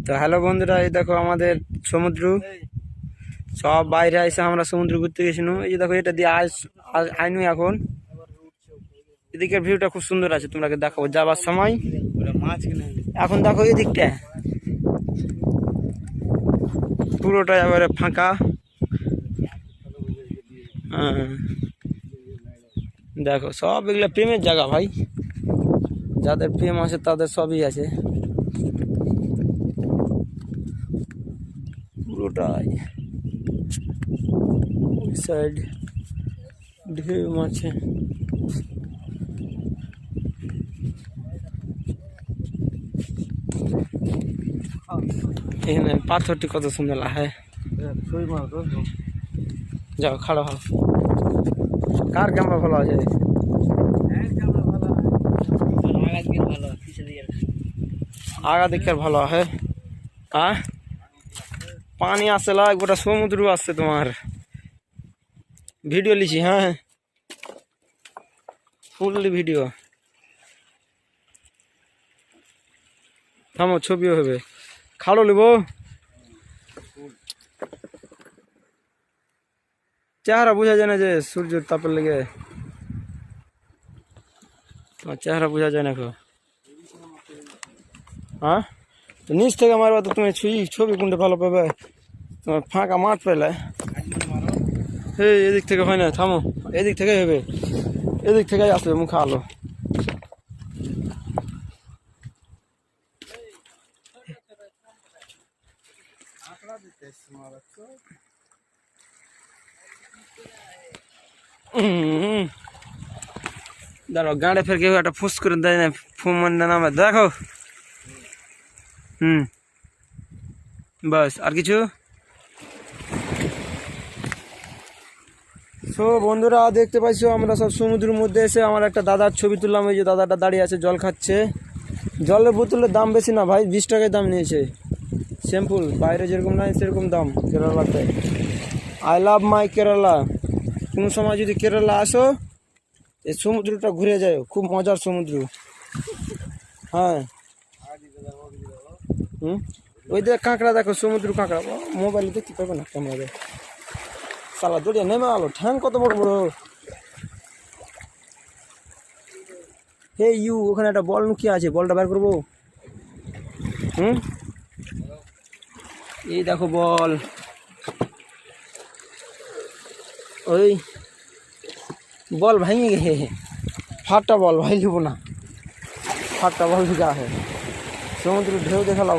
তো হ্যালো বন্ধুরা, এই দেখো আমাদের সমুদ্র। সব বাইরে এসে আমরা সমুদ্র ঘুরতে গেছিলাম। এই যে দেখো, এটা দিয়ে আইনু এখন এদিকের ভিউটা খুব সুন্দর আছে, তোমাকে দেখাবো যাবার সময়। এখন দেখো এদিকটা পুরোটা এবারে ফাঁকা। হ্যাঁ দেখো, সব এগুলো প্রেমের জায়গা ভাই, যাদের প্রেম আছে তাদের সবই আছে পুরোটাই। ওই সাইড ঢেউ আছে। এখানে পাথরটি কত সুন্দর লাগে। যাও খাড়ো হও। কার ক্যামেরা ভালো আছে? আগা দিকের ভালো আছে। হ্যাঁ, পানি আসছে, গোটা সমুদ্র আসছে। তোমার ভিডিও লিছি, হ্যাঁ ফুললি ভিডিও। থামো, ছবিও হবে। খাড়ো লিব, চেহারা বোঝা যায় না যে সূর্যের তাপের লেগে। তোমার চেহারা বোঝা যায় না। হ্যাঁ, তো নিচ থেকে মারবা তো তুমি ছবি কোনটা ভালো পাবে? তোমার ফাঁকা মাঠ পেলে এদিক থেকে হয় না। থামো, এদিক থেকে হবে, এদিক থেকে আসবে মুখ আলো। দাঁড়াও, গাড়ে ফের কেউ একটা ফুস করে দেয় না, ফুমান নামে দেখো। বাস, আর কিছু? সো বন্ধুরা, দেখতে পাইছো আমরা সব সমুদ্রের মধ্যে এসে আমার একটা দাদার ছবি তুললাম। ওই যে দাদাটা দাঁড়িয়ে আছে, জল খাচ্ছে। জলের বোতলের দাম বেশি না ভাই, 20 টাকায় দাম নিয়েছে। সিম্পল, বাইরে যেরকম নাই সেরকম দাম কেরালাতে। আই লাভ মাই কেরালা। কোনো সময় যদি কেরালা আসো, এই সমুদ্রটা ঘুরে যায়, খুব মজার সমুদ্র। হ্যাঁ, ওই দেখ কাঁকড়া, দেখো সমুদ্র কাঁকড়া। মোবাইলে দেখতে পাবে না, ক্যামেরা সালা দড়িয়া নেমে আলো। ঠ্যাং কত বড় বড়। হে ইউ, ওখানে একটা বল লুকিয়ে আছে, বলটা বের করবো। এই দেখো বল, ওই বল ভাঙে গে। ফাটা বল ভাই লিব না, ফাটা বল দিকে আছে। সমুদ্র ঢেউ দেখালাম।